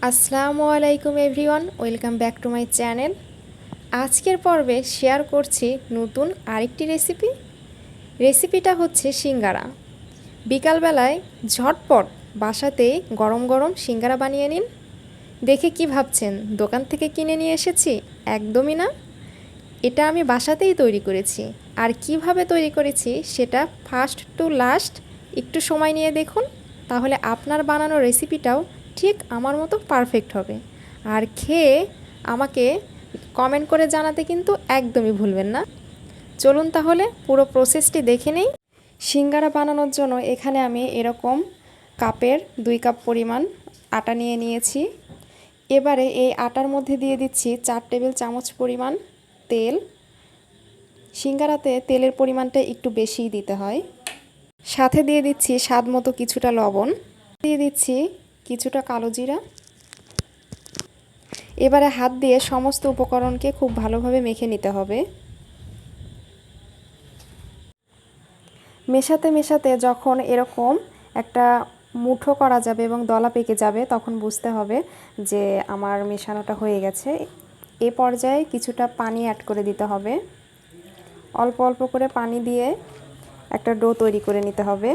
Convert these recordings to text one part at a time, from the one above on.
আসসালামু আলাইকুম everyone, welcome back to my channel. আজকের পর্বে শেয়ার করছি নতুন আরেকটি রেসিপিটা হচ্ছে সিঙ্গারা। বিকালবেলায় ঝটপট বাসাতেই গরম গরম সিঙ্গারা বানিয়ে নিন। দেখে কি ভাবছেন দোকান থেকে কিনে নিয়ে এসেছি? একদমই না, এটা আমি বাসাতেই তৈরি করেছি। আর কিভাবে তৈরি করেছি সেটা ফার্স্ট টু লাস্ট একটু সময় নিয়ে দেখুন, তাহলে আপনার বানানো রেসিপিটাও ঠিক আমার মতো পারফেক্ট হবে। আর খেয়ে আমাকে কমেন্ট করে জানাতে কিন্তু একদমই ভুলবেন না। চলুন তাহলে পুরো প্রসেসটি দেখে নেই। সিঙ্গারা বানানোর জন্য এখানে আমি এরকম কাপের 2 কাপ পরিমাণ আটা নিয়ে নিয়েছি। এবারে এই আটার মধ্যে দিয়ে দিচ্ছি 4 টেবিল চামচ পরিমাণ তেল। সিঙ্গারাতে তেলের পরিমাণটা একটু বেশিই দিতে হয়। সাথে দিয়ে দিচ্ছি স্বাদ মতো কিছুটা লবণ, দিয়ে দিচ্ছি কিছুটা কালো জিরা। এবারে হাত দিয়ে সমস্ত উপকরণকে খুব ভালোভাবে মেখে নিতে হবে। মেশাতে মেশাতে যখন এরকম একটা মুঠো করা যাবে এবং দলা পেকে যাবে, তখন বুঝতে হবে যে আমার মেশানোটা হয়ে গেছে। এ পর্যায়ে কিছুটা পানি অ্যাড করে দিতে হবে। অল্প অল্প করে পানি দিয়ে একটা ডো তৈরি করে নিতে হবে।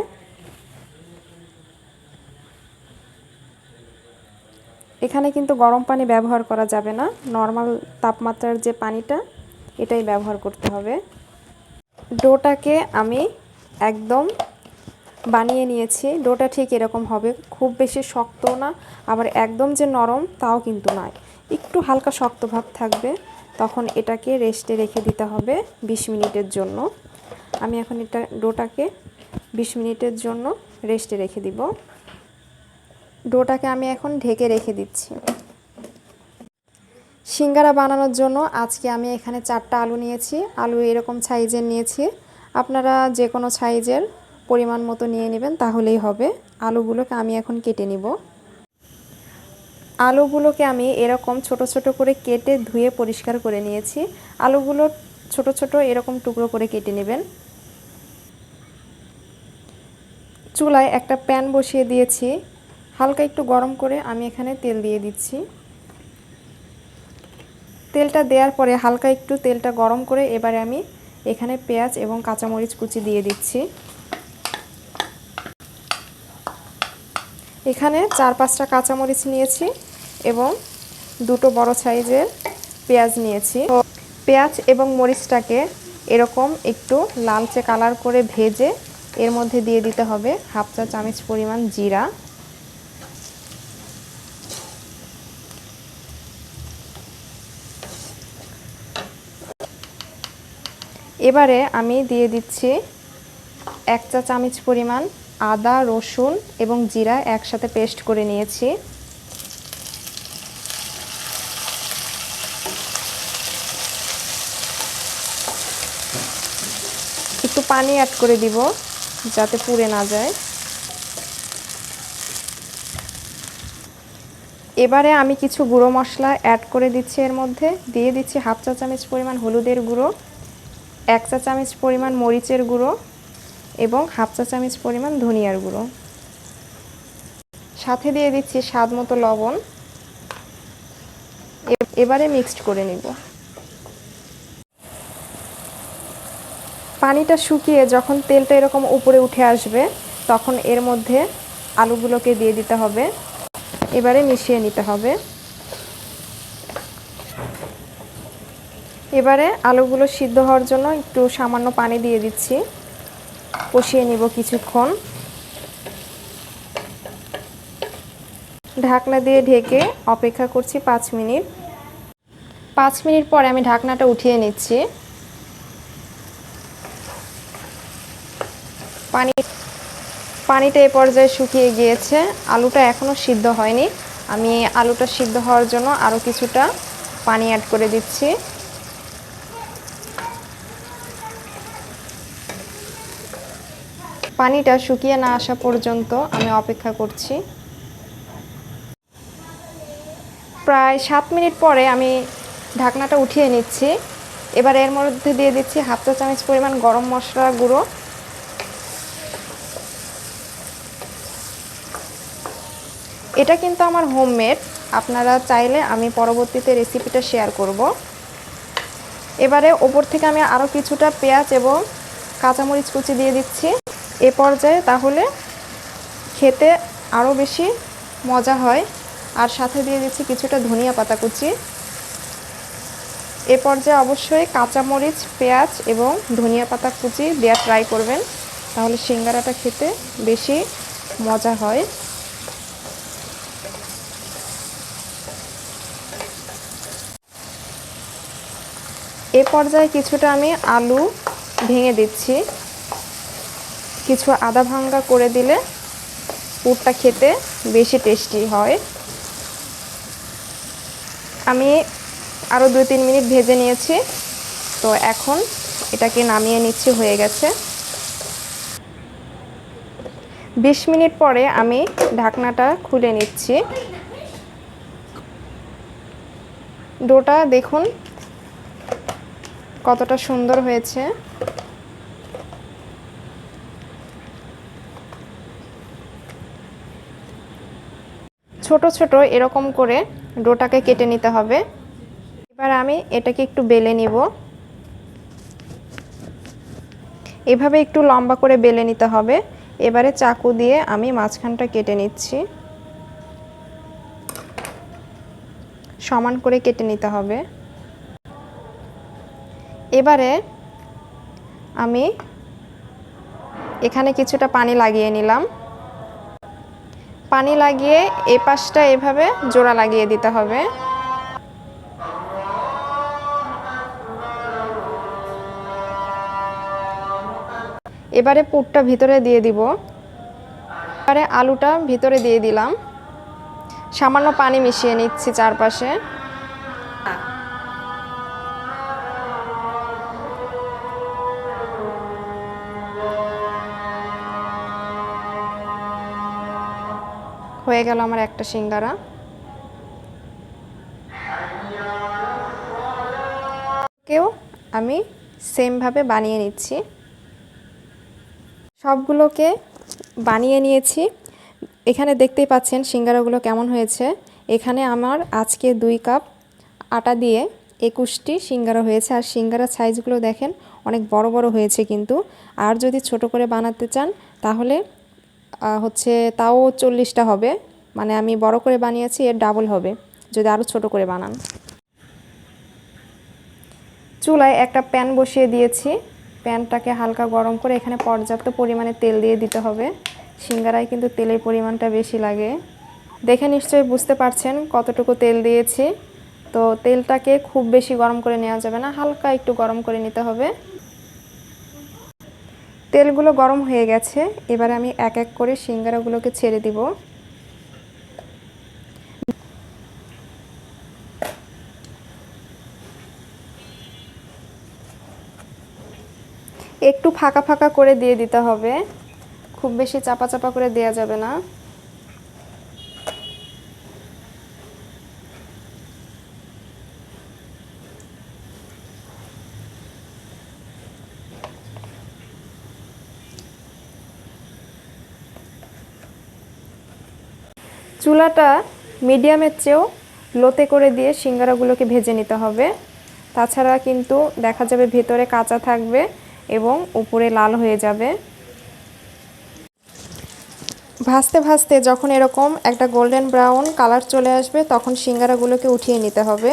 এখানে কিন্তু গরম পানি ব্যবহার করা যাবে না, নর্মাল তাপমাত্রার যে পানিটা এটাই ব্যবহার করতে হবে। ডোটাকে আমি একদম বানিয়ে নিয়েছি। ডোটা ঠিক এরকম হবে, খুব বেশি শক্ত না, আবার একদম যে নরম তাও কিন্তু নয়, একটু হালকা শক্ত ভাব থাকবে। তখন এটাকে রেস্টে রেখে দিতে হবে 20 মিনিটের জন্য। আমি এখন ডোটাকে 20 মিনিটের জন্য রেস্টে রেখে দিব। ডোটাকে আমি এখন ঢেকে রেখে দিচ্ছি। সিঙ্গারা বানানোর জন্য আজকে আমি এখানে 4টা আলু নিয়েছি। আলু এরকম সাইজের নিয়েছি, আপনারা যে কোনো সাইজের পরিমাণ মতো নিয়ে নেবেন তাহলেই হবে। আলুগুলোকে আমি এখন কেটে নিব। আলুগুলোকে আমি এরকম ছোট ছোট করে কেটে ধুয়ে পরিষ্কার করে নিয়েছি। আলুগুলো ছোট ছোট এরকম টুকরো করে কেটে নেবেন। চুলায় একটা প্যান বসিয়ে দিয়েছি, হালকা একটু গরম করে আমি এখানে তেল দিয়ে দিচ্ছি। তেলটা দেওয়ার পরে হালকা একটু তেলটা গরম করে এবারে আমি এখানে পেঁয়াজ এবং কাঁচামরিচ কুচি দিয়ে দিচ্ছি। এখানে 4-5টা কাঁচামরিচ নিয়েছি এবং 2টো বড় সাইজের পেঁয়াজ নিয়েছি। তো পেঁয়াজ এবং মরিচটাকে এরকম একটু লালচে কালার করে ভেজে এর মধ্যে দিয়ে দিতে হবে 1/2 চা চামচ পরিমাণ জিরা। এবারে আমি দিয়ে দিচ্ছি 1 চা চামচ পরিমাণ আদা, রসুন এবং জিরা একসাথে পেস্ট করে নিয়েছি। একটু পানি অ্যাড করে দিব যাতে পুড়ে না যায়। এবারে আমি কিছু গুঁড়ো মশলা অ্যাড করে দিচ্ছি। এর মধ্যে দিয়ে দিচ্ছি 1/2 চা চামচ পরিমাণ হলুদের গুঁড়ো, 1 চা চামচ পরিমাণ মরিচের গুঁড়ো এবং 1/2 চা চামচ পরিমাণ ধনিয়ার গুঁড়ো। সাথে দিয়ে দিচ্ছি স্বাদ মতো লবণ। এবারে মিক্সড করে নিব। পানিটা শুকিয়ে যখন তেলটা এরকম উপরে উঠে আসবে, তখন এর মধ্যে আলুগুলোকে দিয়ে দিতে হবে। এবারে মিশিয়ে নিতে হবে। এবারে আলুগুলো সিদ্ধ হওয়ার জন্য একটু সামান্য পানি দিয়ে দিচ্ছি। কষিয়ে নিব কিছুক্ষণ। ঢাকনা দিয়ে ঢেকে অপেক্ষা করছি 5 মিনিট। 5 মিনিট পরে আমি ঢাকনাটা উঠিয়ে নিচ্ছি। পানিটা এই পর্যায়ে শুকিয়ে গিয়েছে। আলুটা এখনও সিদ্ধ হয়নি। আমি আলুটা সিদ্ধ হওয়ার জন্য আরও কিছুটা পানি অ্যাড করে দিচ্ছি। পানিটা শুকিয়ে না আসা পর্যন্ত আমি অপেক্ষা করছি। প্রায় 7 মিনিট পরে আমি ঢাকনাটা উঠিয়ে নিচ্ছি। এবার এর মধ্যে দিয়ে দিচ্ছি 1/2 চা চামচ পরিমাণ গরম মশলা গুঁড়ো, এটা কিন্তু আমার হোমমেড, আপনারা চাইলে আমি পরবর্তীতে রেসিপিটা শেয়ার করব। এবারে ওপর থেকে আমি আরও কিছুটা পেঁয়াজ এবং কাঁচামরিচ কুচি দিয়ে দিচ্ছি এ পর্যায়ে, তাহলে খেতে আরও বেশি মজা হয়। আর সাথে দিয়ে দিচ্ছি কিছুটা ধনিয়া পাতা কুচি। এ পর্যায়ে অবশ্যই কাঁচামরিচ, পেঁয়াজ এবং ধনিয়া পাতা কুচি দেওয়া ট্রাই করবেন, তাহলে সিঙ্গারাটা খেতে বেশি মজা হয়। এ পর্যায়ে কিছুটা আমি আলু ভেঙে দিচ্ছি, কিছু আদা ভাঙ্গা করে দিলে পুরটা খেতে বেশি টেস্টি হয়। আমি আরও 2-3 মিনিট ভেজে নিয়েছি, তো এখন এটাকে নামিয়ে নিচ্ছি, হয়ে গেছে। 20 মিনিট পরে আমি ঢাকনাটা খুলে নিচ্ছি। ডোটা দেখুন কতটা সুন্দর হয়েছে। ছোট ছোট এরকম করে ডোটাকে কেটে নিতে হবে। এবার আমি এটাকে একটু বেলে নিব। এভাবে একটু লম্বা করে বেলে নিতে হবে। এবারে চাকু দিয়ে আমি মাঝখানটা কেটে নিচ্ছি, সমান করে কেটে নিতে হবে। এবারে আমি এখানে কিছুটা পানি লাগিয়ে নিলাম। পানি লাগিয়ে এই পাশটা এভাবে জোড়া লাগিয়ে দিতে হবে। এবারে পুরটা ভিতরে দিয়ে দিব। এবারে আলুটা ভিতরে দিয়ে দিলাম। সামান্য পানি মিশিয়ে নিচ্ছি চারপাশে। হয়ে গেল আমার একটা সিঙ্গারা। কেউ আমি সেমভাবে বানিয়ে নিচ্ছি। সবগুলোকে বানিয়ে নিয়েছি। এখানে দেখতেই পাচ্ছেন সিঙ্গারাগুলো কেমন হয়েছে। এখানে আমার আজকে 2 কাপ আটা দিয়ে 21টি সিঙ্গারা হয়েছে। আর সিঙ্গারার সাইজগুলো দেখেন অনেক বড় বড় হয়েছে কিন্তু। আর যদি ছোট করে বানাতে চান তাহলে তাও 40টা হবে। মানে আমি বড় করে বানিয়েছি, এর ডাবল হবে যদি আরও ছোট করে বানান। চুলায় একটা প্যান বসিয়ে দিয়েছি। প্যানটাকে হালকা গরম করে এখানে পর্যাপ্ত পরিমাণে তেল দিয়ে দিতে হবে। সিঙ্গারায় কিন্তু তেলের পরিমাণটা বেশি লাগে। দেখে নিশ্চয়ই বুঝতে পারছেন কতটুকু তেল দিয়েছি। তো তেলটাকে খুব বেশি গরম করে নেওয়া যাবে না, হালকা একটু গরম করে নিতে হবে। তেলগুলো গরম হয়ে গেছে। এবারে আমি এক এক করে সিঙ্গারাগুলোকে ছেড়ে দিব। একটু ফাঁকা ফাঁকা করে দিয়ে দিতে হবে, খুব বেশি চাপা চাপা করে দেওয়া যাবে না। চুলাটা মিডিয়ামের চেয়েও লোতে করে দিয়ে সিঙ্গারাগুলোকে ভেজে নিতে হবে। তাছাড়া কিন্তু দেখা যাবে ভেতরে কাঁচা থাকবে এবং উপরে লাল হয়ে যাবে। ভাজতে ভাজতে যখন এরকম একটা গোল্ডেন ব্রাউন কালার চলে আসবে তখন সিঙ্গারাগুলোকে উঠিয়ে নিতে হবে।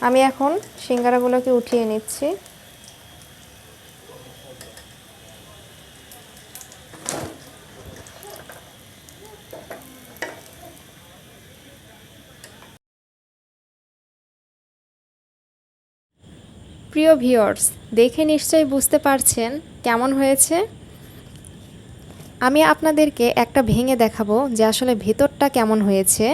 আমি এখন সিঙ্গারাগুলোকে উঠিয়ে নিচ্ছি। প্রিয় ভিউয়ার্স, দেখে নিশ্চয়ই বুঝতে পারছেন কেমন হয়েছে। আমি আপনাদেরকে একটা ভেঙে দেখাবো যে আসলে ভেতরটা কেমন হয়েছে।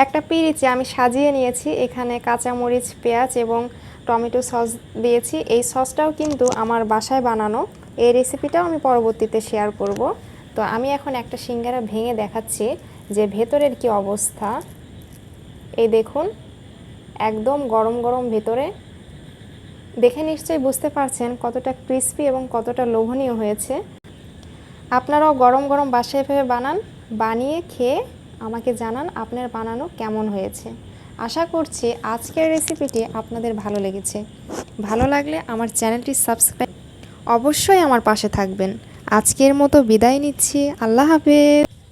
একটা পিরিচে আমি সাজিয়ে নিয়েছি। এখানে কাঁচামরিচ, পেঁয়াজ এবং টমেটো সস দিয়েছি। এই সসটাও কিন্তু আমার বাসায় বানানো। এই রেসিপিটাও আমি পরবর্তীতে শেয়ার করব। তো আমি এখন একটা সিঙ্গারা ভেঙে দেখাচ্ছি যে ভেতরের কি অবস্থা। এই দেখুন, একদম গরম গরম ভেতরে। দেখে নিশ্চয়ই বুঝতে পারছেন কতটা ক্রিস্পি এবং কতটা লোভনীয় হয়েছে। আপনারাও গরম গরম বাসায় এভাবে বানান, বানিয়ে খেয়ে আমাকে জানান আপনার বানানো কেমন হয়েছে। আশা করছি আজকের রেসিপিটি আপনাদের ভালো লেগেছে। ভালো লাগলে আমার চ্যানেলটি সাবস্ক্রাইব, অবশ্যই আমার পাশে থাকবেন। আজকের মতো বিদায় নিচ্ছি। আল্লাহ হাফেজ।